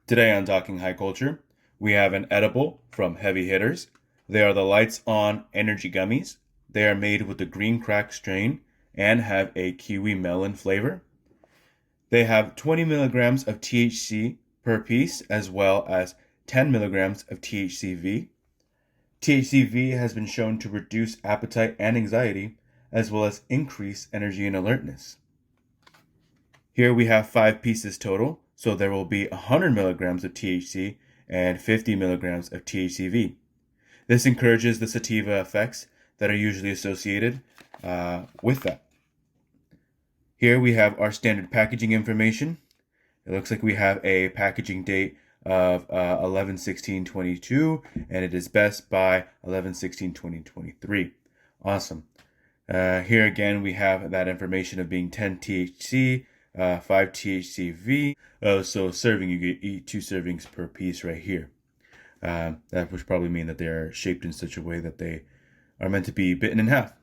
Today on Talking High Culture, we have an edible from Heavy Hitters. They are the Lights On Energy Gummies. They are made with the green crack strain and have a kiwi melon flavor. They have 20 milligrams of THC per piece as well as 10 milligrams of THCV. THCV has been shown to reduce appetite and anxiety as well as increase energy and alertness. Here we have 5 pieces total, so there will be 100 milligrams of THC and 50 milligrams of THCV. This encourages the sativa effects that are usually associated with that. Here we have our standard packaging information. It looks like we have a packaging date of 11/16/22, and it is best by 11/16/2023. Awesome. Here again we have that information of being 10 THC, 5 THCV. So serving, you eat 2 servings per piece right here. That would probably mean that they're shaped in such a way that they are meant to be bitten in half.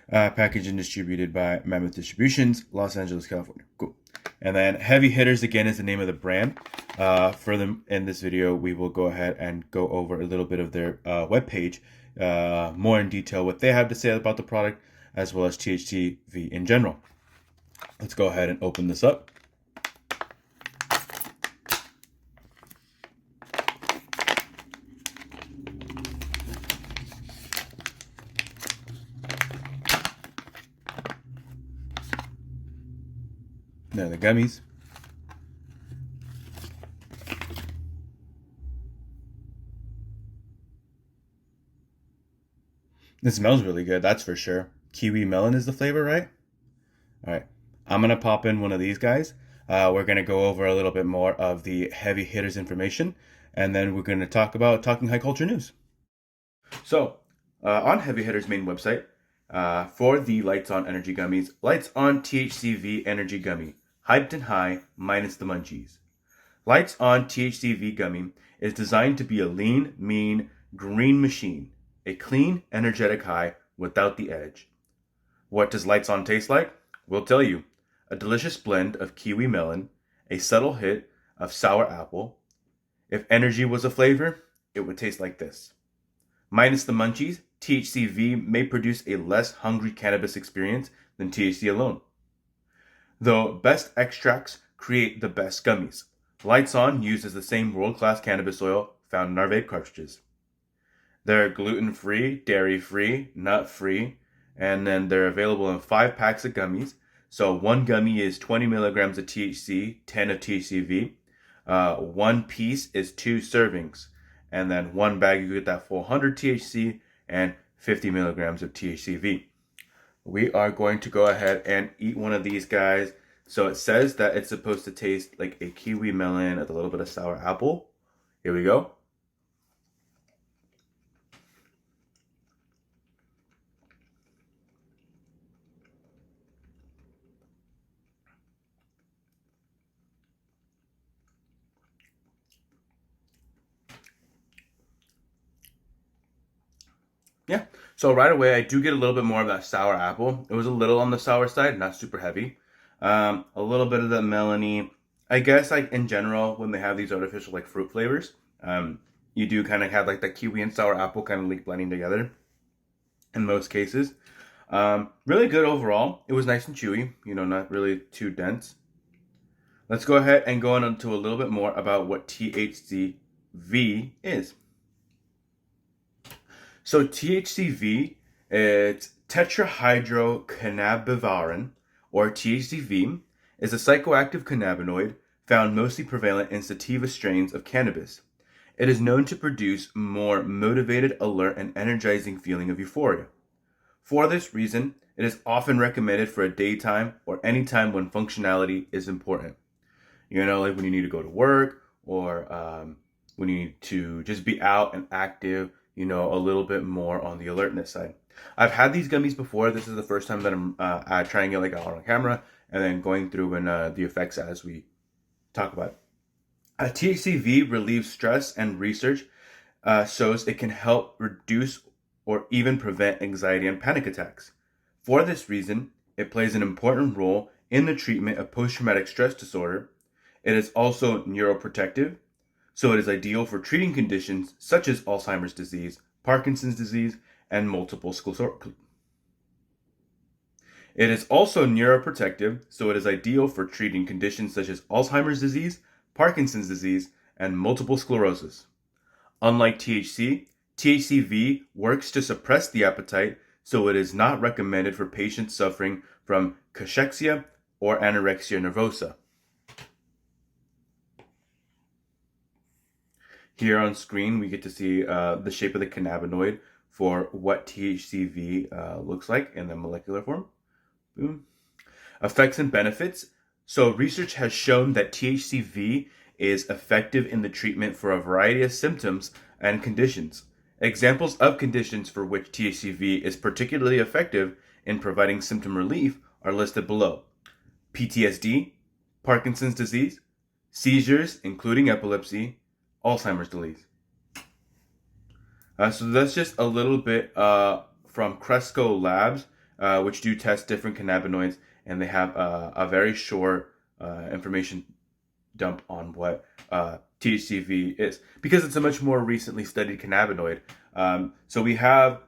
Packaged and distributed by Mammoth Distributions, Los Angeles, California. Cool. And then Heavy Hitters again is the name of the brand. For them in this video, we will go ahead and go over a little bit of their webpage, more in detail what they have to say about the product, as well as THCV in general. Let's go ahead and open this up. There are the gummies. It smells really good, that's for sure. Kiwi melon is the flavor, right? All right. I'm going to pop in one of these guys. We're going to go over a little bit more of the Heavy Hitters information, and then we're going to talk about Talking High Culture News. So, on Heavy Hitters' main website, for the Lights On Energy Gummies, Lights On THCV Energy Gummy, hyped and high, minus the munchies. Lights On THCV Gummy is designed to be a lean, mean, green machine, a clean, energetic high without the edge. What does Lights On taste like? We'll tell you. A delicious blend of kiwi melon, a subtle hit of sour apple. If energy was a flavor, it would taste like this. Minus the munchies, THCV may produce a less hungry cannabis experience than THC alone. Though best extracts create the best gummies, Lights On uses the same world-class cannabis oil found in our vape cartridges. They're gluten-free, dairy-free, nut-free, and then they're available in 5 packs of gummies. So one gummy is 20 milligrams of THC, 10 of THCV. One piece is 2 servings. And then one bag, you get that full 100 THC and 50 milligrams of THCV. We are going to go ahead and eat one of these guys. So it says that it's supposed to taste like a kiwi melon with a little bit of sour apple. Here we go. Yeah, so right away I do get a little bit more of that sour apple. It was a little on the sour side, not super heavy. A little bit of the melony. I guess like in general, when they have these artificial like fruit flavors, you do kind of have like the kiwi and sour apple kind of like blending together in most cases. Really good overall. It was nice and chewy, not really too dense. Let's go ahead and go into a little bit more about what THCV is. So THCV, it's tetrahydrocannabivarin, or THCV, is a psychoactive cannabinoid found mostly prevalent in sativa strains of cannabis. It is known to produce more motivated, alert, and energizing feeling of euphoria. For this reason, it is often recommended for a daytime or any time when functionality is important. Like when you need to go to work or when you need to just be out and active, a little bit more on the alertness side. I've had these gummies before. This is the first time that I'm trying it like out on camera and then going through and the effects as we talk about it. THCV relieves stress, and research shows it can help reduce or even prevent anxiety and panic attacks. For this reason, it plays an important role in the treatment of post-traumatic stress disorder. It is also neuroprotective, so it is ideal for treating conditions such as Alzheimer's disease, Parkinson's disease, and multiple sclerosis. It is also neuroprotective, so it is ideal for treating conditions such as Alzheimer's disease, Parkinson's disease, and multiple sclerosis. Unlike THC, THCV works to suppress the appetite, so it is not recommended for patients suffering from cachexia or anorexia nervosa. Here on screen, we get to see the shape of the cannabinoid for what THCV looks like in the molecular form. Boom. Effects and benefits. So research has shown that THCV is effective in the treatment for a variety of symptoms and conditions. Examples of conditions for which THCV is particularly effective in providing symptom relief are listed below. PTSD, Parkinson's disease, seizures, including epilepsy, Alzheimer's disease. So that's just a little bit from Cresco Labs, which do test different cannabinoids, and they have a very short information dump on what THCV is, because it's a much more recently studied cannabinoid. So we have,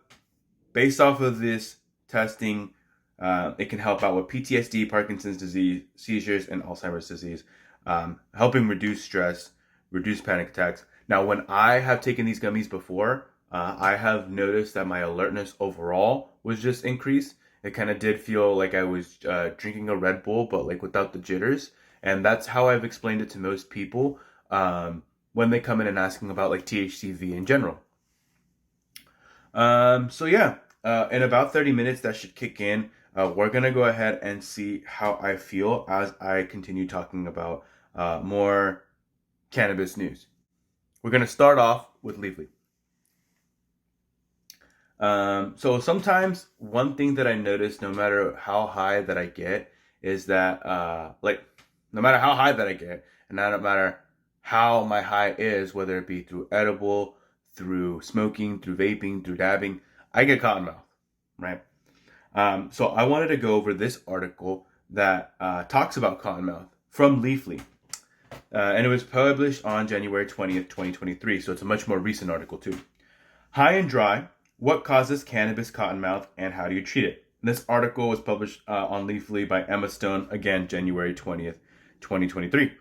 based off of this testing, it can help out with PTSD, Parkinson's disease, seizures, and Alzheimer's disease, helping reduce stress, reduce panic attacks. Now, when I have taken these gummies before, I have noticed that my alertness overall was just increased. It kind of did feel like I was drinking a Red Bull, but like without the jitters. And that's how I've explained it to most people when they come in and asking about like THCV in general. So yeah, in about 30 minutes, that should kick in. We're going to go ahead and see how I feel as I continue talking about more cannabis news. We're going to start off with Leafly. So sometimes one thing that I notice, no matter how high that I get, is that no matter how high that I get, and no matter how my high is, whether it be through edible, through smoking, through vaping, through dabbing, I get cotton mouth, right? So I wanted to go over this article that talks about cotton mouth from Leafly. And it was published on January 20th, 2023, so it's a much more recent article too. High and dry, what causes cannabis cottonmouth and how do you treat it? This article was published on Leafly by Emma Stone, again, January 20th, 2023.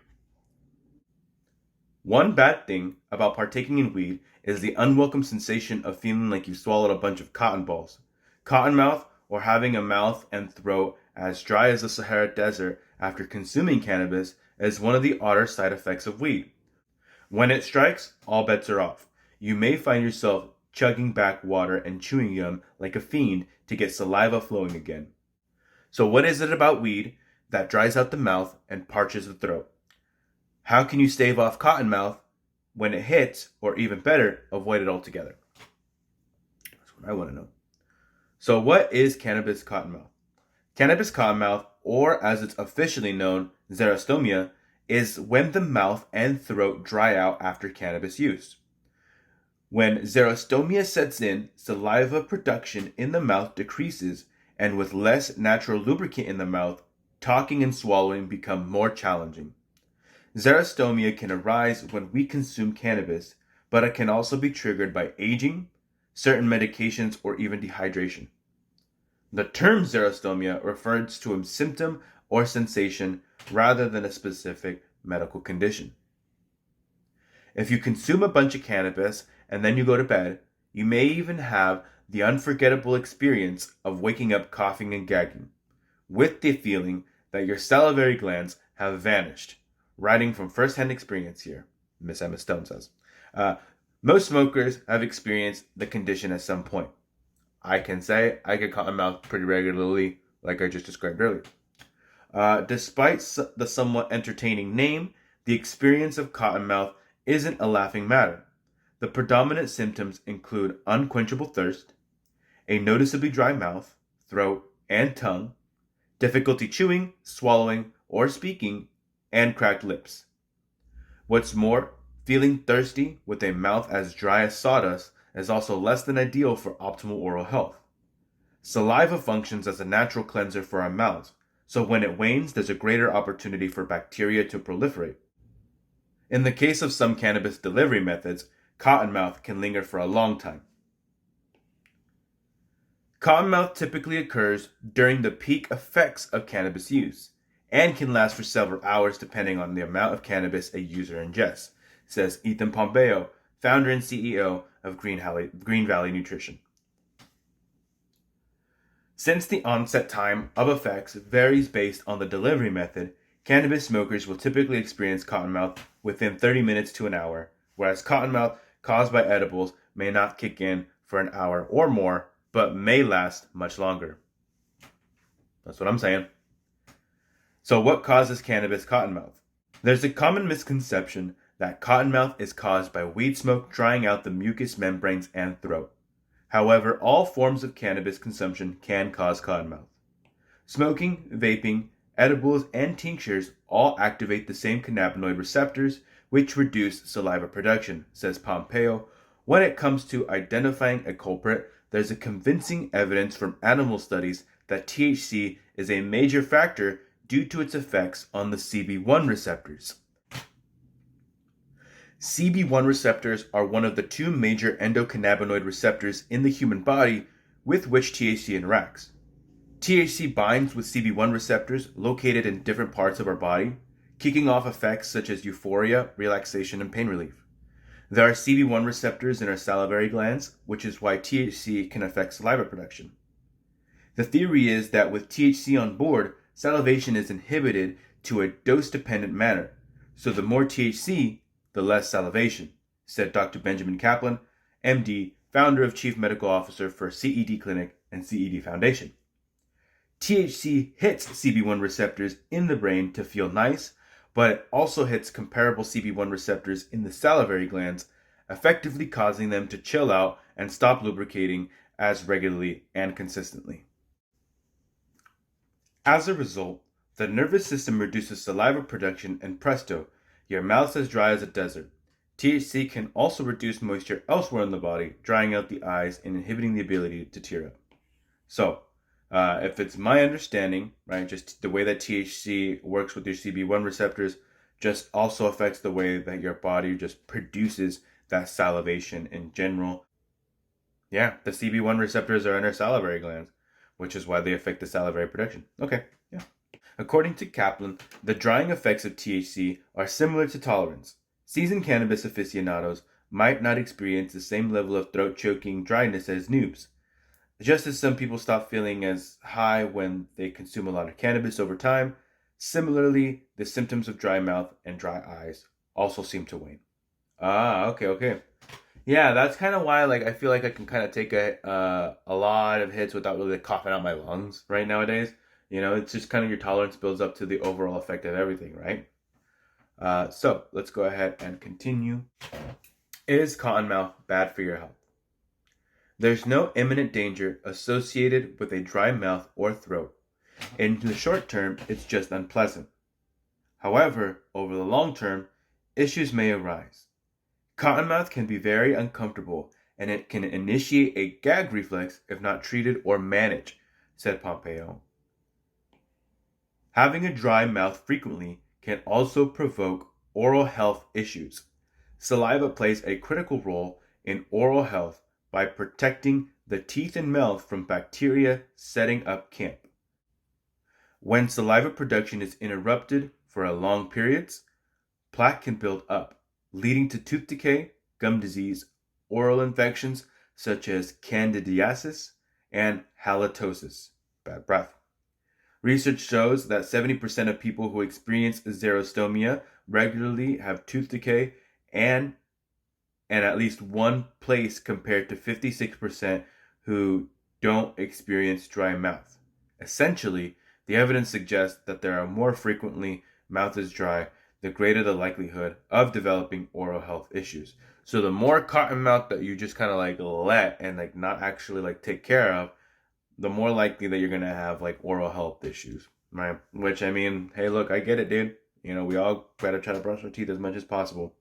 One bad thing about partaking in weed is the unwelcome sensation of feeling like you swallowed a bunch of cotton balls. Cottonmouth, or having a mouth and throat as dry as the Sahara Desert after consuming cannabis, is one of the odder side effects of weed. When it strikes, all bets are off. You may find yourself chugging back water and chewing gum like a fiend to get saliva flowing again. So what is it about weed that dries out the mouth and parches the throat? How can you stave off cottonmouth when it hits, or even better, avoid it altogether? That's what I want to know. So what is cannabis cottonmouth? Cannabis cottonmouth, or as it's officially known, xerostomia, is when the mouth and throat dry out after cannabis use. When xerostomia sets in, saliva production in the mouth decreases, and with less natural lubricant in the mouth, talking and swallowing become more challenging. Xerostomia can arise when we consume cannabis, but it can also be triggered by aging, certain medications, or even dehydration. The term xerostomia refers to a symptom or sensation rather than a specific medical condition. If you consume a bunch of cannabis and then you go to bed, you may even have the unforgettable experience of waking up coughing and gagging, with the feeling that your salivary glands have vanished. Writing from first-hand experience here, Miss Emma Stone says. Most smokers have experienced the condition at some point. I can say I get cotton mouth pretty regularly, like I just described earlier. Despite the somewhat entertaining name, the experience of cotton mouth isn't a laughing matter. The predominant symptoms include unquenchable thirst, a noticeably dry mouth, throat, and tongue, difficulty chewing, swallowing, or speaking, and cracked lips. What's more, feeling thirsty with a mouth as dry as sawdust is also less than ideal for optimal oral health. Saliva functions as a natural cleanser for our mouths, so when it wanes, there's a greater opportunity for bacteria to proliferate. In the case of some cannabis delivery methods, cottonmouth can linger for a long time. Cottonmouth typically occurs during the peak effects of cannabis use and can last for several hours depending on the amount of cannabis a user ingests, says Ethan Pompeo, founder and CEO of Green Valley Nutrition. Since the onset time of effects varies based on the delivery method, cannabis smokers will typically experience cottonmouth within 30 minutes to an hour, whereas cottonmouth caused by edibles may not kick in for an hour or more, but may last much longer. That's what I'm saying. So what causes cannabis cottonmouth? There's a common misconception that cottonmouth is caused by weed smoke drying out the mucous membranes and throat. However, all forms of cannabis consumption can cause cottonmouth. Smoking, vaping, edibles, and tinctures all activate the same cannabinoid receptors, which reduce saliva production, says Pompeo. When it comes to identifying a culprit, there's a convincing evidence from animal studies that THC is a major factor due to its effects on the CB1 receptors. CB1 receptors are one of the two major endocannabinoid receptors in the human body with which THC interacts. THC binds with CB1 receptors located in different parts of our body, kicking off effects such as euphoria, relaxation, and pain relief. There are CB1 receptors in our salivary glands, which is why THC can affect saliva production. The theory is that with THC on board, salivation is inhibited to a dose-dependent manner, so the more THC, the less salivation, said Dr. Benjamin Kaplan, MD, founder of Chief Medical Officer for CED Clinic and CED Foundation. THC hits CB1 receptors in the brain to feel nice, but it also hits comparable CB1 receptors in the salivary glands, effectively causing them to chill out and stop lubricating as regularly and consistently. As a result, the nervous system reduces saliva production and presto, your mouth's as dry as a desert. THC can also reduce moisture elsewhere in the body, drying out the eyes and inhibiting the ability to tear up. So, if it's my understanding, right, just the way that THC works with your CB1 receptors just also affects the way that your body just produces that salivation in general. Yeah, the CB1 receptors are in our salivary glands, which is why they affect the salivary production. Okay, yeah. According to Kaplan, the drying effects of THC are similar to tolerance. Seasoned cannabis aficionados might not experience the same level of throat-choking dryness as noobs. Just as some people stop feeling as high when they consume a lot of cannabis over time, similarly, the symptoms of dry mouth and dry eyes also seem to wane. Okay. Yeah, that's kind of why, I feel like I can kind of take a lot of hits without really coughing out my lungs right nowadays. You know, it's just kind of your tolerance builds up to the overall effect of everything, right? So let's go ahead and continue. Is cottonmouth bad for your health? There's no imminent danger associated with a dry mouth or throat. In the short term, it's just unpleasant. However, over the long term, issues may arise. Cottonmouth can be very uncomfortable, and it can initiate a gag reflex if not treated or managed, said Pompeo. Having a dry mouth frequently can also provoke oral health issues. Saliva plays a critical role in oral health by protecting the teeth and mouth from bacteria setting up camp. When saliva production is interrupted for long periods, plaque can build up, leading to tooth decay, gum disease, oral infections such as candidiasis and halitosis, bad breath. Research shows that 70% of people who experience xerostomia regularly have tooth decay and at least one place compared to 56% who don't experience dry mouth. Essentially, the evidence suggests that there are more frequently mouth is dry, the greater the likelihood of developing oral health issues. So the more cotton mouth that you just kind of let and not actually take care of, the more likely that you're going to have oral health issues, right? Which, I mean, hey, look, I get it, dude. You know, we all gotta try to brush our teeth as much as possible.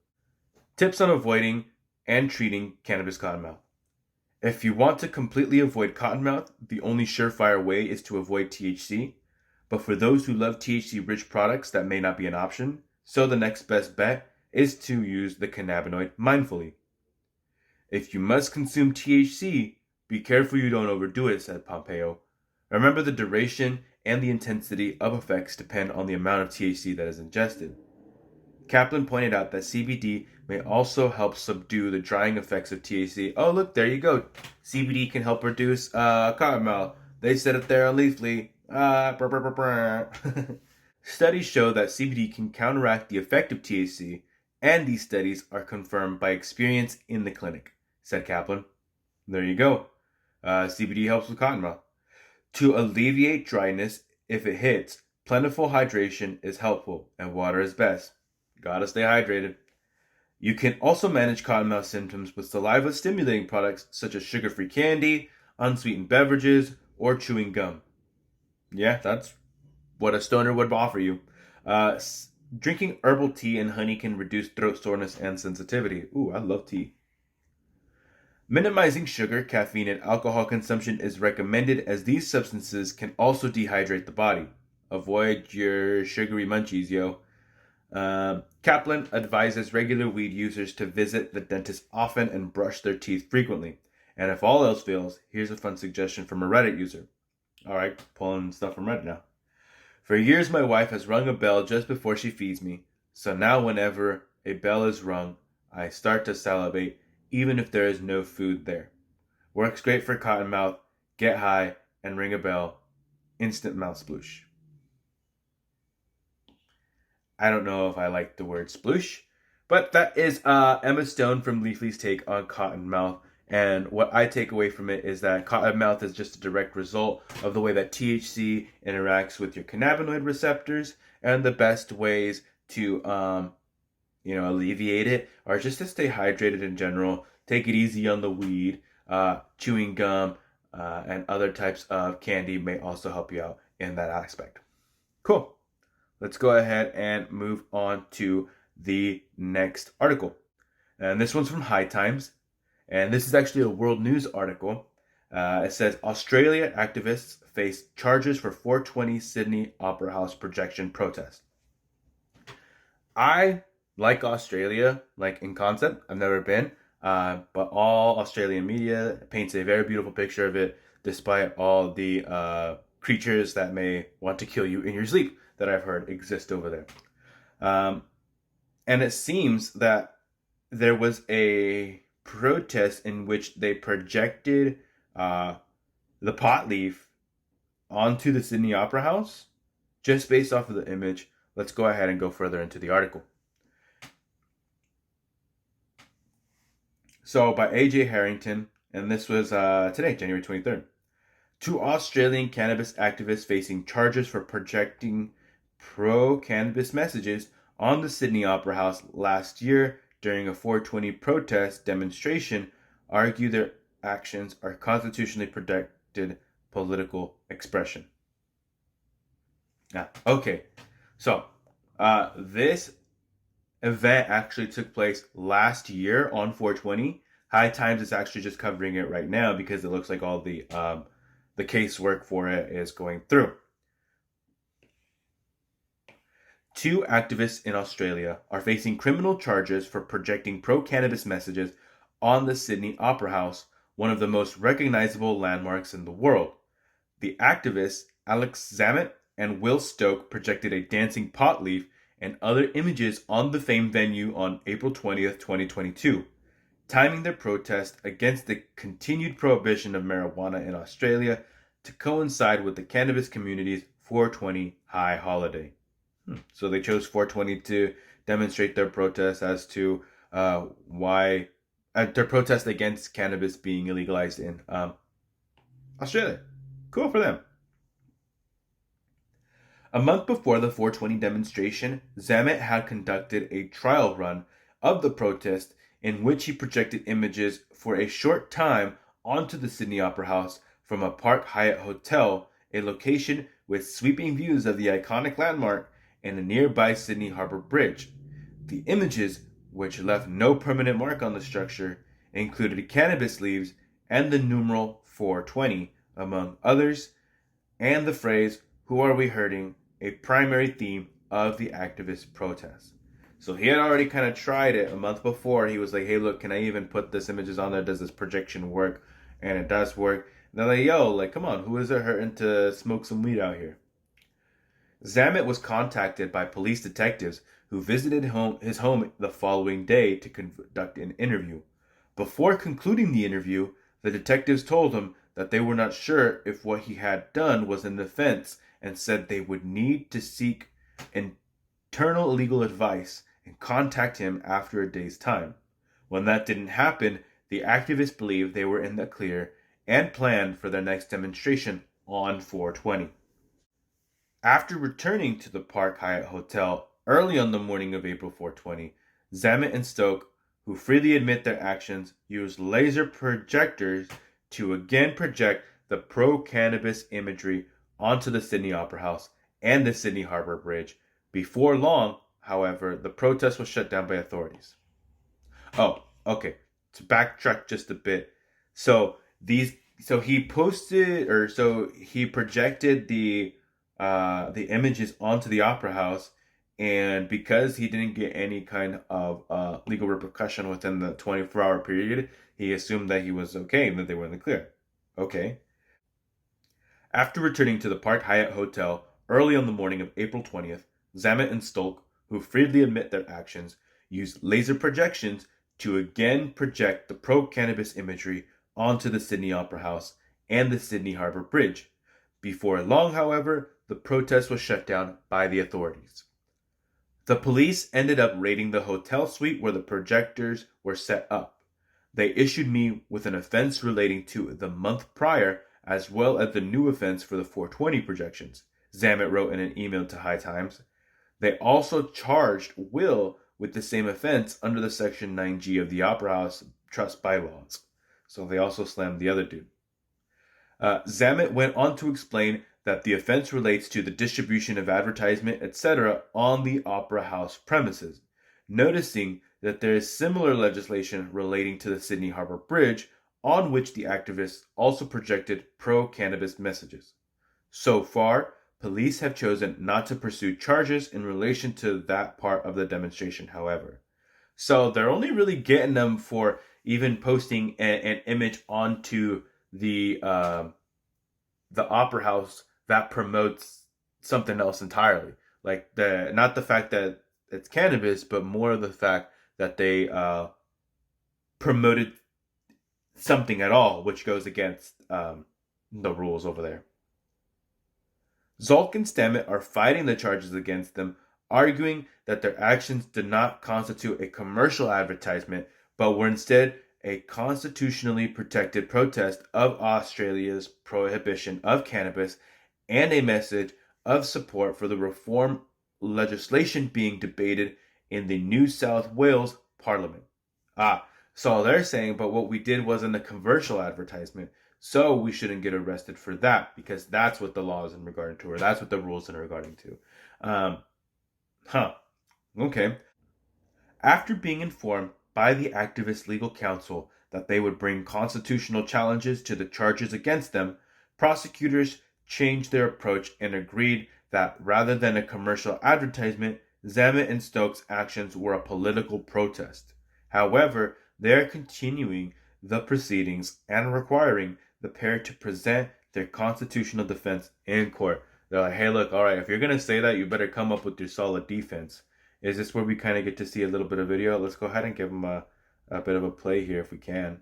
Tips on avoiding and treating cannabis cottonmouth. If you want to completely avoid cottonmouth, the only surefire way is to avoid THC. But for those who love THC-rich products, that may not be an option. So the next best bet is to use the cannabinoid mindfully. If you must consume THC, be careful you don't overdo it, said Pompeo. Remember, the duration and the intensity of effects depend on the amount of THC that is ingested. Kaplan pointed out that CBD may also help subdue the drying effects of THC. Oh, look, there you go. CBD can help reduce cottonmouth. They said it there on Leafly. Studies show that CBD can counteract the effect of THC, and these studies are confirmed by experience in the clinic, said Kaplan. There you go. CBD helps with cottonmouth. To alleviate dryness, if it hits, plentiful hydration is helpful, and water is best. Gotta stay hydrated. You can also manage cottonmouth symptoms with saliva-stimulating products such as sugar-free candy, unsweetened beverages, or chewing gum. Yeah, that's what a stoner would offer you. Drinking herbal tea and honey can reduce throat soreness and sensitivity. Ooh, I love tea. Minimizing sugar, caffeine, and alcohol consumption is recommended as these substances can also dehydrate the body. Avoid your sugary munchies, yo. Kaplan advises regular weed users to visit the dentist often and brush their teeth frequently. And if all else fails, here's a fun suggestion from a Reddit user. Alright, pulling stuff from Reddit now. For years, my wife has rung a bell just before she feeds me. So now whenever a bell is rung, I start to salivate, even if there is no food there. Works great for cottonmouth, get high, and ring a bell. Instant mouth sploosh. I don't know if I like the word sploosh, but that is Emma Stone from Leafly's take on cottonmouth. And what I take away from it is that cottonmouth is just a direct result of the way that THC interacts with your cannabinoid receptors, and the best ways to alleviate it are just to stay hydrated in general, take it easy on the weed, chewing gum, and other types of candy may also help you out in that aspect. Cool. Let's go ahead and move on to the next article. And this one's from High Times. And this is actually a world news article. It says, Australia activists face charges for 420 Sydney Opera House projection protest. I like Australia, like in concept. I've never been. But all Australian media paints a very beautiful picture of it, despite all the creatures that may want to kill you in your sleep that I've heard exist over there. And it seems that there was a protest in which they projected the pot leaf onto the Sydney Opera House just based off of the image. Let's go ahead and go further into the article. So by A.J. Harrington, and this was today, January 23rd. 2 Australian cannabis activists facing charges for projecting pro-cannabis messages on the Sydney Opera House last year during a 420 protest demonstration argue their actions are constitutionally protected political expression. Okay, so this event actually took place last year on 420. High Times is actually just covering it right now because it looks like all the casework for it is going through. 2 activists in Australia are facing criminal charges for projecting pro-cannabis messages on the Sydney Opera House, one of the most recognizable landmarks in the world. The activists, Alex Zammit and Will Stoke, projected a dancing pot leaf and other images on the famed venue on April 20th, 2022, timing their protest against the continued prohibition of marijuana in Australia to coincide with the cannabis community's 420 high holiday. So they chose 420 to demonstrate their protest as to why their protest against cannabis being illegalized in Australia. Cool for them. A month before the 420 demonstration, Zammit had conducted a trial run of the protest in which he projected images for a short time onto the Sydney Opera House from a Park Hyatt hotel, a location with sweeping views of the iconic landmark and a nearby Sydney Harbour Bridge. The images, which left no permanent mark on the structure, included cannabis leaves and the numeral 420, among others, and the phrase, "Who are we hurting?" a primary theme of the activist protest. So he had already kind of tried it a month before. He was like, hey, look, can I even put this images on there? Does this projection work? And it does work. And they're like, yo, like, come on, who is it hurting to smoke some weed out here? Zamet was contacted by police detectives who visited his home the following day to conduct an interview. Before concluding the interview, the detectives told him that they were not sure if what he had done was an offense and said they would need to seek internal legal advice and contact him after a day's time. When that didn't happen, the activists believed they were in the clear and planned for their next demonstration on 420. After returning to the Park Hyatt Hotel early on the morning of April 420, Zamet and Stoke, who freely admit their actions, used laser projectors to again project the pro-cannabis imagery onto the Sydney Opera House and the Sydney Harbour Bridge. Before long, however, the protest was shut down by authorities. Oh, okay. To backtrack just a bit. So he projected the images onto the Opera House, and because he didn't get any kind of legal repercussion within the 24-hour period, he assumed that he was okay and that they were in the clear. Okay. After returning to the Park Hyatt Hotel early on the morning of April 20th, Zamet and Stolk, who freely admit their actions, used laser projections to again project the pro-cannabis imagery onto the Sydney Opera House and the Sydney Harbour Bridge. Before long, however, the protest was shut down by the authorities. The police ended up raiding the hotel suite where the projectors were set up. They issued me with an offense relating to the month prior, as well as the new offense for the 420 projections, Zamet wrote in an email to High Times. They also charged Will with the same offense under the Section 9G of the Opera House Trust bylaws. So they also slammed the other dude. Zamet went on to explain that the offense relates to the distribution of advertisement, etc., on the Opera House premises, noticing that there is similar legislation relating to the Sydney Harbour Bridge, on which the activists also projected pro-cannabis messages. So far, police have chosen not to pursue charges in relation to that part of the demonstration, however. So they're only really getting them for even posting an image onto the Opera House that promotes something else entirely. Like not the fact that it's cannabis, but more the fact that they promoted something at all, which goes against the rules over there. Zolk and Stammet are fighting the charges against them, arguing that their actions did not constitute a commercial advertisement, but were instead a constitutionally protected protest of Australia's prohibition of cannabis and a message of support for the reform legislation being debated in the New South Wales Parliament. So they're saying, but what we did wasn't a commercial advertisement, so we shouldn't get arrested for that because that's what the law is in regard to, or that's what the rules are regarding to. Okay. After being informed by the activist legal counsel that they would bring constitutional challenges to the charges against them, prosecutors changed their approach and agreed that rather than a commercial advertisement, Zamet and Stokes' actions were a political protest. However, they are continuing the proceedings and requiring the pair to present their constitutional defense in court. They're like, hey, look, all right, if you're going to say that, you better come up with your solid defense. Is this where we kind of get to see a little bit of video? Let's go ahead and give them a bit of a play here if we can.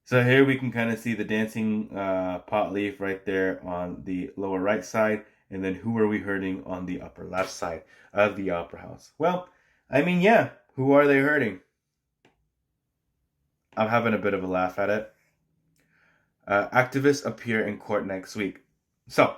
So here we can kind of see the dancing pot leaf right there on the lower right side. And then who are we hurting on the upper left side of the Opera House? Well, I mean, yeah, who are they hurting? I'm having a bit of a laugh at it. Activists appear in court next week. So,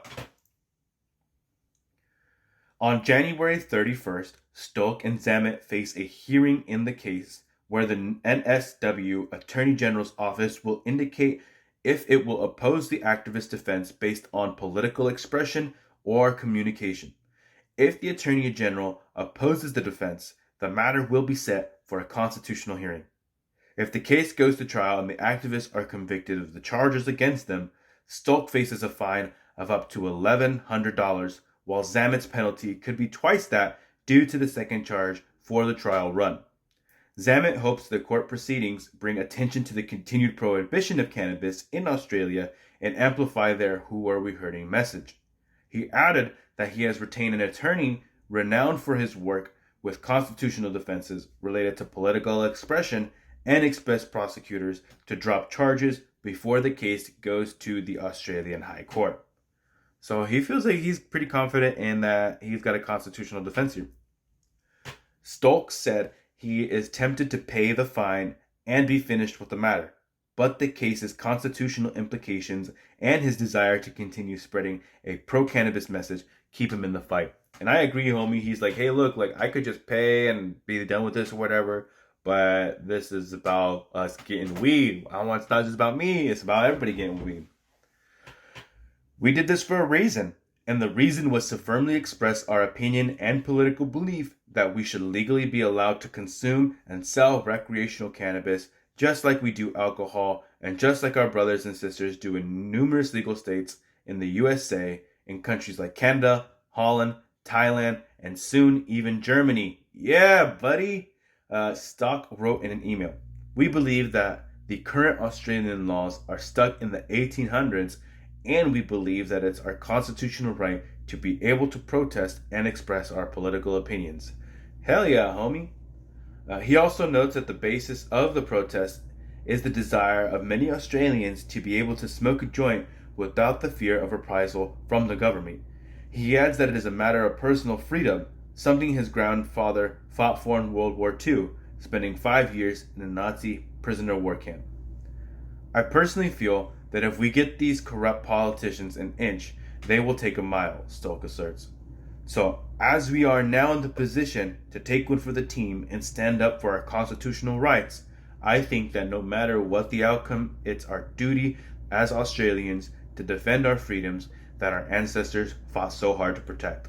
on January 31st, Stolk and Zamet face a hearing in the case where the NSW Attorney General's office will indicate if it will oppose the activist defense based on political expression or communication. If the Attorney General opposes the defense, the matter will be set for a constitutional hearing. If the case goes to trial and the activists are convicted of the charges against them, Stolk faces a fine of up to $1,100, while Zamet's penalty could be twice that due to the second charge for the trial run. Zammit hopes the court proceedings bring attention to the continued prohibition of cannabis in Australia and amplify their "Who Are We Hurting" message. He added that he has retained an attorney renowned for his work with constitutional defenses related to political expression and expects prosecutors to drop charges before the case goes to the Australian High Court. So he feels like he's pretty confident in that he's got a constitutional defense here. Stokes said he is tempted to pay the fine and be finished with the matter, but the case's constitutional implications and his desire to continue spreading a pro-cannabis message keep him in the fight. And I agree, homie. He's like, hey, look, like I could just pay and be done with this or whatever, but this is about us getting weed. It's not just about me. It's about everybody getting weed. We did this for a reason, and the reason was to firmly express our opinion and political belief that we should legally be allowed to consume and sell recreational cannabis just like we do alcohol and just like our brothers and sisters do in numerous legal states in the USA, in countries like Canada, Holland, Thailand, and soon even Germany. Yeah, buddy. Stock wrote in an email, "We believe that the current Australian laws are stuck in the 1800s, and we believe that it's our constitutional right to be able to protest and express our political opinions." Hell yeah, homie. He also notes that the basis of the protest is the desire of many Australians to be able to smoke a joint without the fear of reprisal from the government. He adds that it is a matter of personal freedom, something his grandfather fought for in World War II, spending 5 years in a Nazi prisoner war camp. "I personally feel that if we get these corrupt politicians an inch, they will take a mile," Stoke asserts. "So, as we are now in the position to take one for the team and stand up for our constitutional rights, I think that no matter what the outcome, it's our duty as Australians to defend our freedoms that our ancestors fought so hard to protect."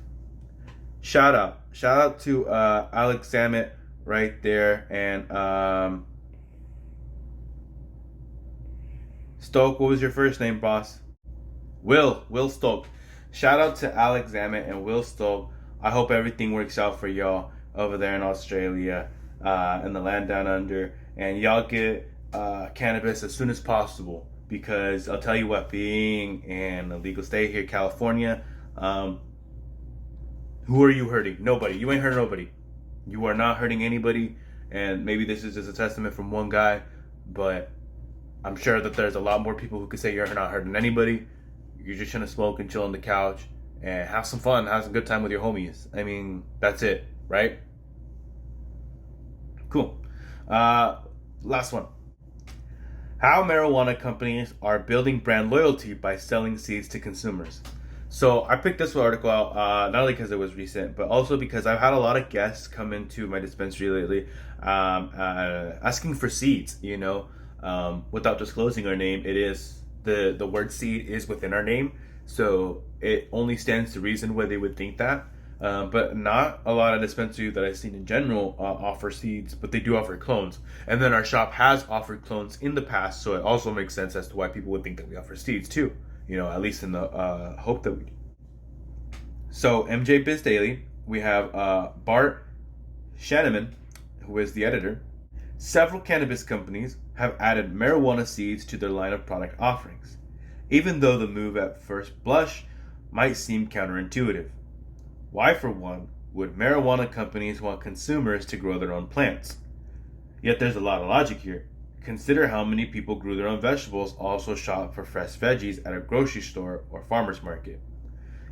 Shout out to Alex Zammit right there, and Stoke, what was your first name, boss? Will Stoke. Shout out to Alex Zammit and Will Stoke. I hope everything works out for y'all over there in Australia, in the land down under, and y'all get cannabis as soon as possible, because I'll tell you what, being in a legal state here, California, who are you hurting? Nobody. You ain't hurting nobody. You are not hurting anybody, and maybe this is just a testament from one guy, but I'm sure that there's a lot more people who could say you're not hurting anybody. You're just trying to smoke and chill on the couch and have some fun, have some good time with your homies. I mean, that's it, right? Cool. Last one. How marijuana companies are building brand loyalty by selling seeds to consumers. So I picked this article out not only because it was recent, but also because I've had a lot of guests come into my dispensary lately asking for seeds, without disclosing our name. It is the word seed is within our name, so it only stands to reason why they would think that. But not a lot of dispensaries that I've seen in general offer seeds, but they do offer clones. And then our shop has offered clones in the past, so it also makes sense as to why people would think that we offer seeds too. At least in the hope that we do. So MJBizDaily, we have Bart Shanneman, who is the editor. Several cannabis companies have added marijuana seeds to their line of product offerings, even though the move at first blush might seem counterintuitive. Why, for one, would marijuana companies want consumers to grow their own plants? Yet there's a lot of logic here. Consider how many people grew their own vegetables, also shop for fresh veggies at a grocery store or farmer's market.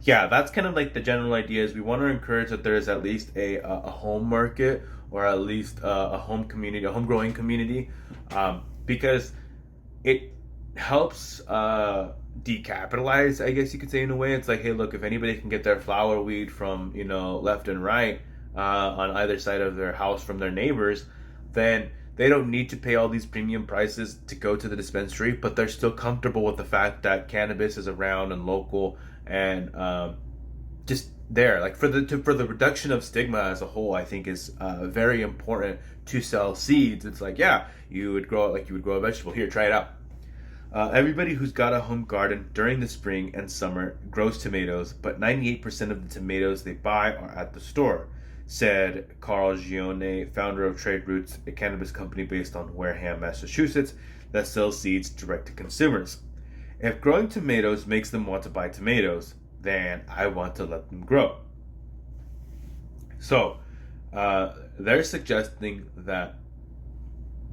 Yeah, that's kind of like the general idea, is we want to encourage that there is at least a home market, or at least a home community, a home growing community, because it helps decapitalize, I guess you could say, in a way. It's like, hey, look, if anybody can get their flower weed from, left and right on either side of their house from their neighbors, then they don't need to pay all these premium prices to go to the dispensary, but they're still comfortable with the fact that cannabis is around and local, and just there. Like for the reduction of stigma as a whole, I think is very important to sell seeds. It's like, yeah, you would grow it like you would grow a vegetable. Here, try it out. Everybody who's got a home garden during the spring and summer grows tomatoes, but 98% of the tomatoes they buy are at the store. said Carl Gione, founder of Trade Roots, a cannabis company based on Wareham, Massachusetts, that sells seeds direct to consumers. If growing tomatoes makes them want to buy tomatoes, then I want to let them grow. So, they're suggesting that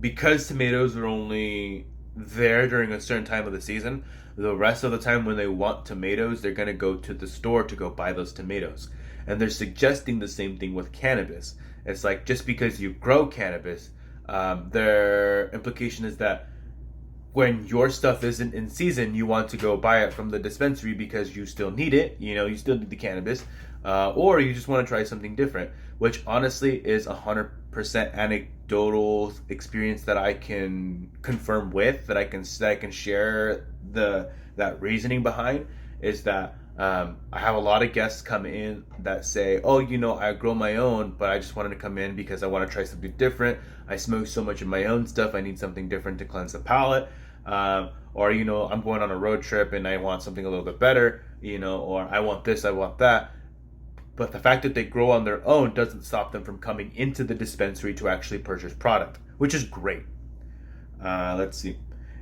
because tomatoes are only there during a certain time of the season, the rest of the time when they want tomatoes, they're going to go to the store to go buy those tomatoes. And they're suggesting the same thing with cannabis. It's like just because you grow cannabis, their implication is that when your stuff isn't in season, you want to go buy it from the dispensary because you still need it. You know, you still need the cannabis, or you just want to try something different. Which honestly is 100% anecdotal experience that I can confirm with, that I can share that reasoning behind. Is that I have a lot of guests come in that say, "Oh, you know, I grow my own, but I just wanted to come in because I want to try something different. I smoke so much of my own stuff. I need something different to cleanse the palate." Or, you know, I'm going on a road trip and I want something a little bit better, you know, or I want this, I want that. But the fact that they grow on their own doesn't stop them from coming into the dispensary to actually purchase product, which is great. Let's see.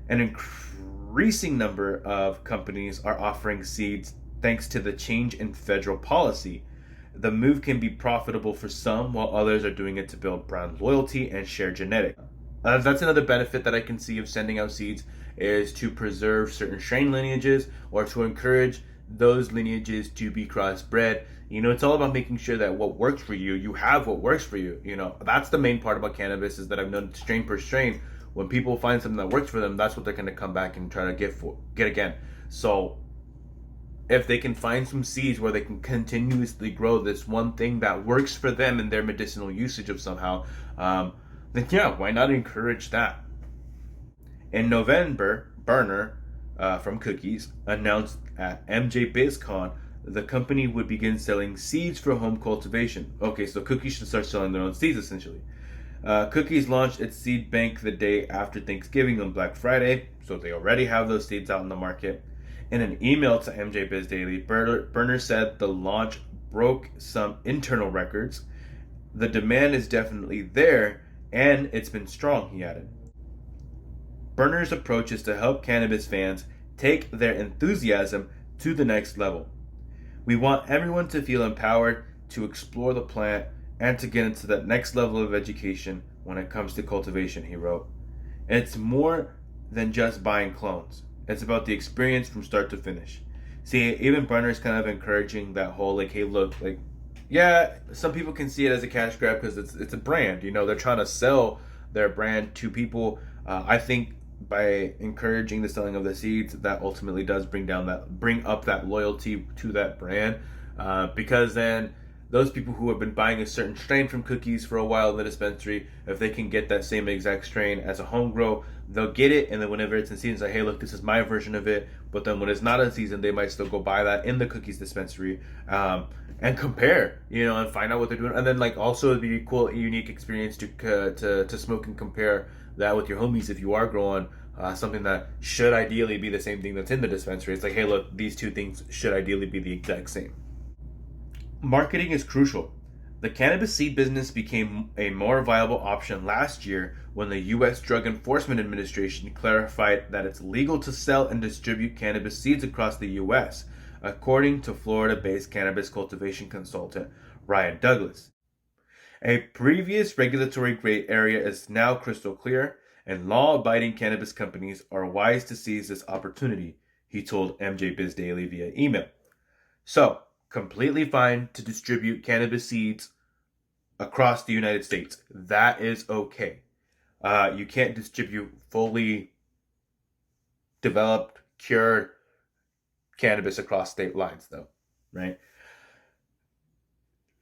An increasing number of companies are offering seeds thanks to the change in federal policy. The move can be profitable for some, while others are doing it to build brand loyalty and share genetics. That's another benefit that I can see of sending out seeds, is to preserve certain strain lineages or to encourage those lineages to be crossbred. You know, it's all about making sure that what works for you, you have what works for you. You know, that's the main part about cannabis, is that I've known strain per strain. When people find something that works for them, that's what they're going to come back and try to get again. So if they can find some seeds where they can continuously grow this one thing that works for them in their medicinal usage of somehow, then yeah, why not encourage that? In November, Burner from Cookies announced at MJBizCon the company would begin selling seeds for home cultivation. Okay, so Cookies should start selling their own seeds essentially. Cookies launched its seed bank the day after Thanksgiving on Black Friday, so they already have those seeds out in the market. In an email to MJBizDaily, Burner said the launch broke some internal records. The demand is definitely there, and it's been strong, he added. Burner's approach is to help cannabis fans take their enthusiasm to the next level. We want everyone to feel empowered to explore the plant and to get into that next level of education when it comes to cultivation, he wrote. It's more than just buying clones. It's about the experience from start to finish. See, even Burner's kind of encouraging that whole, like, hey, look, like, yeah, some people can see it as a cash grab because it's a brand. You know, they're trying to sell their brand to people. I think by encouraging the selling of the seeds, that ultimately does bring up that loyalty to that brand, because then those people who have been buying a certain strain from Cookies for a while in the dispensary, if they can get that same exact strain as a home grow, they'll get it, and then whenever it's in season, it's like, hey, look, this is my version of it. But then when it's not in season, they might still go buy that in the Cookies dispensary, and compare, you know, and find out what they're doing. And then, like, also it'd be a cool, unique experience to smoke and compare that with your homies if you are growing something that should ideally be the same thing that's in the dispensary. It's like, hey, look, these two things should ideally be the exact same. Marketing is crucial. The cannabis seed business became a more viable option last year when the U.S. Drug Enforcement Administration clarified that it's legal to sell and distribute cannabis seeds across the U.S., according to Florida-based cannabis cultivation consultant Ryan Douglas. A previous regulatory gray area is now crystal clear, and law-abiding cannabis companies are wise to seize this opportunity, he told MJBizDaily via email. So, completely fine to distribute cannabis seeds across the United States. That is okay. You can't distribute fully developed, cured cannabis across state lines, though, right?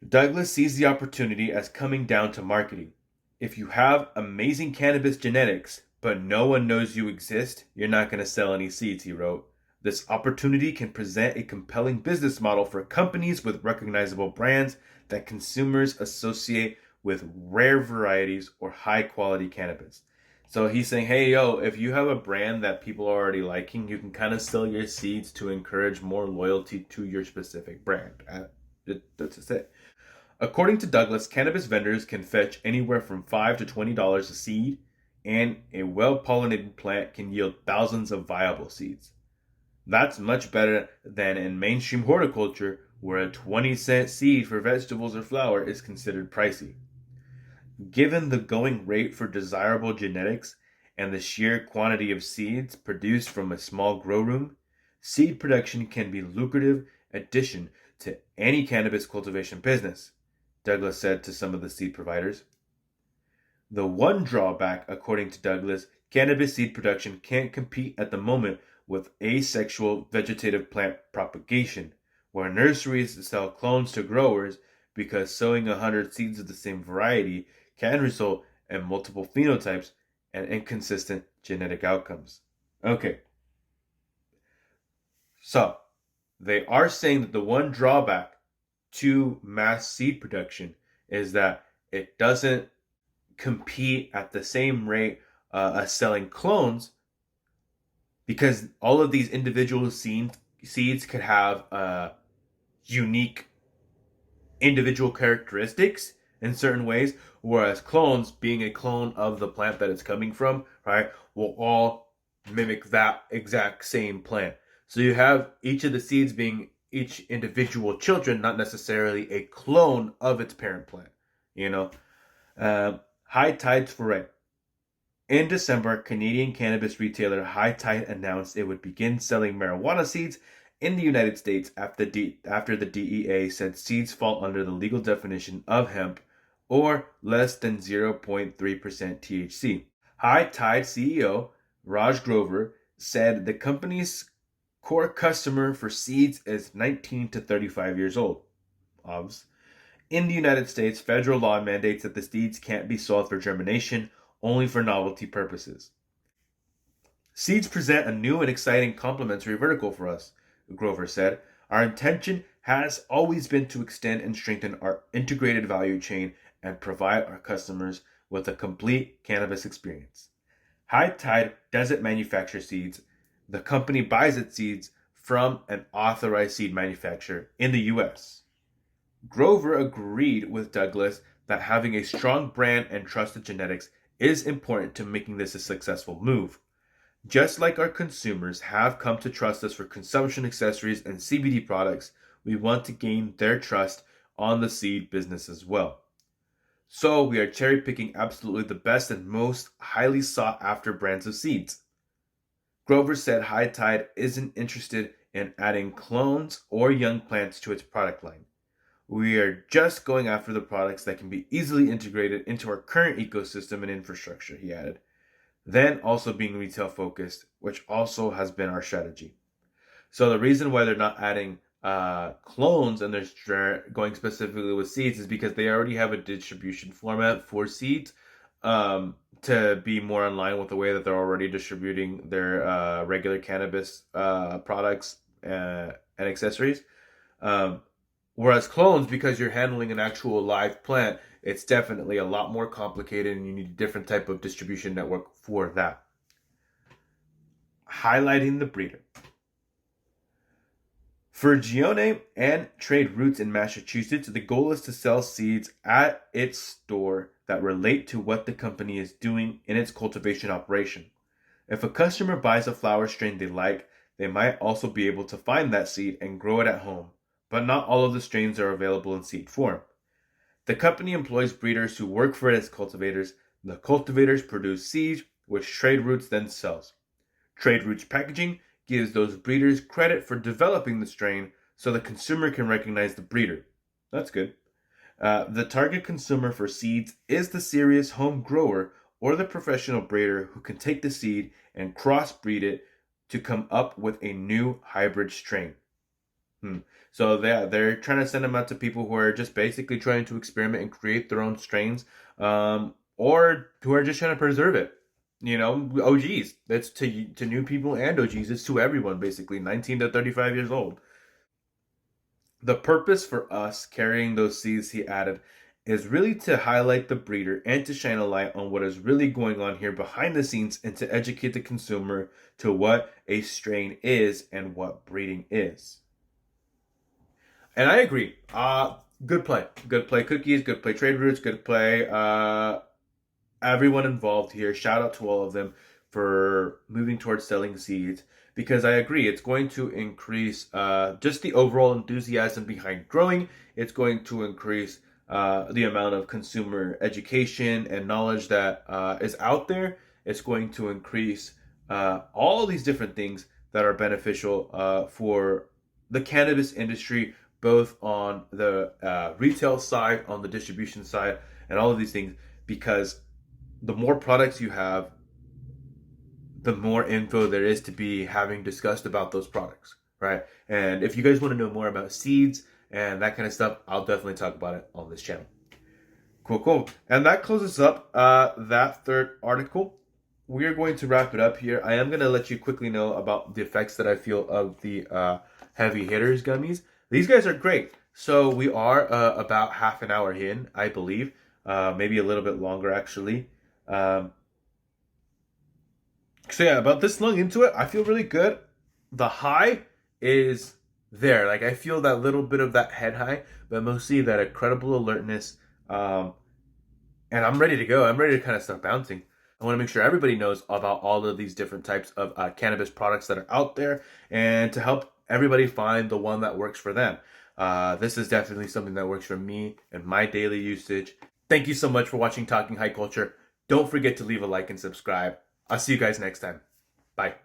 Douglas sees the opportunity as coming down to marketing. If you have amazing cannabis genetics, but no one knows you exist, you're not going to sell any seeds, he wrote. This opportunity can present a compelling business model for companies with recognizable brands that consumers associate with rare varieties or high quality cannabis. So he's saying, hey, yo, if you have a brand that people are already liking, you can kind of sell your seeds to encourage more loyalty to your specific brand. That's just it. According to Douglas, cannabis vendors can fetch anywhere from $5 to $20 a seed, and a well-pollinated plant can yield thousands of viable seeds. That's much better than in mainstream horticulture, where a 20-cent seed for vegetables or flower is considered pricey. Given the going rate for desirable genetics and the sheer quantity of seeds produced from a small grow room, seed production can be a lucrative addition to any cannabis cultivation business, Douglas said to some of the seed providers. The one drawback, according to Douglas, cannabis seed production can't compete at the moment with asexual vegetative plant propagation, where nurseries sell clones to growers because sowing 100 seeds of the same variety can result in multiple phenotypes and inconsistent genetic outcomes. Okay, so they are saying that the one drawback to mass seed production is that it doesn't compete at the same rate as selling clones, because all of these individual seeds could have unique individual characteristics in certain ways, whereas clones, being a clone of the plant that it's coming from, right, will all mimic that exact same plant. So you have each of the seeds being each individual children, not necessarily a clone of its parent plant. You know, High Tides Foray. In December, Canadian cannabis retailer High Tide announced it would begin selling marijuana seeds in the United States after the DEA said seeds fall under the legal definition of hemp or less than 0.3% THC. High Tide CEO Raj Grover said the company's core customer for seeds is 19 to 35 years old. Obvs. In the United States, federal law mandates that the seeds can't be sold for germination, only for novelty purposes. Seeds present a new and exciting complementary vertical for us, Grover said. Our intention has always been to extend and strengthen our integrated value chain and provide our customers with a complete cannabis experience. High Tide doesn't manufacture seeds. The company buys its seeds from an authorized seed manufacturer in the U.S. Grover agreed with Douglas that having a strong brand and trusted genetics is important to making this a successful move. Just like our consumers have come to trust us for consumption accessories and CBD products, we want to gain their trust on the seed business as well. So we are cherry picking absolutely the best and most highly sought after brands of seeds. Grover said High Tide isn't interested in adding clones or young plants to its product line. We are just going after the products that can be easily integrated into our current ecosystem and infrastructure, he added. Then also being retail focused, which also has been our strategy. So the reason why they're not adding clones and they're going specifically with seeds is because they already have a distribution format for seeds, to be more in line with the way that they're already distributing their regular cannabis products and accessories. Whereas clones, because you're handling an actual live plant, it's definitely a lot more complicated and you need a different type of distribution network for that. Highlighting the breeder. For Gione and Trade Roots in Massachusetts, the goal is to sell seeds at its store that relate to what the company is doing in its cultivation operation. If a customer buys a flower strain they like, they might also be able to find that seed and grow it at home, but not all of the strains are available in seed form. The company employs breeders who work for its cultivators. The cultivators produce seeds, which Trade Roots then sells. Trade Roots packaging gives those breeders credit for developing the strain so the consumer can recognize the breeder. That's good. The target consumer for seeds is the serious home grower or the professional breeder who can take the seed and crossbreed it to come up with a new hybrid strain. So they're trying to send them out to people who are just basically trying to experiment and create their own strains, or who are just trying to preserve it. You know, OGs. That's to new people and OGs. It's to everyone, basically, 19 to 35 years old. The purpose for us carrying those seeds, he added, is really to highlight the breeder and to shine a light on what is really going on here behind the scenes and to educate the consumer to what a strain is and what breeding is. And I agree. Good play. Good play, Cookies. Good play, Trade Routes. Good play, everyone involved here. Shout out to all of them for moving towards selling seeds, because I agree it's going to increase just the overall enthusiasm behind growing. It's going to increase the amount of consumer education and knowledge that is out there. It's going to increase all these different things that are beneficial for the cannabis industry, both on the retail side, on the distribution side, and all of these things, because the more products you have, the more info there is to be having discussed about those products, right? And if you guys want to know more about seeds and that kind of stuff, I'll definitely talk about it on this channel. Cool, cool. And that closes up that third article. We are going to wrap it up here. I am going to let you quickly know about the effects that I feel of the heavy hitters gummies. These guys are great. So we are about half an hour in, I believe. Maybe a little bit longer, actually. So yeah, about this long into it, I feel really good. The high is there. Like, I feel that little bit of that head high, but mostly that incredible alertness. And I'm ready to go. I'm ready to kind of start bouncing. I want to make sure everybody knows about all of these different types of cannabis products that are out there, and to help everybody find the one that works for them. This is definitely something that works for me and my daily usage. Thank you so much for watching Talking High Culture. Don't forget to leave a like and subscribe. I'll see you guys next time. Bye.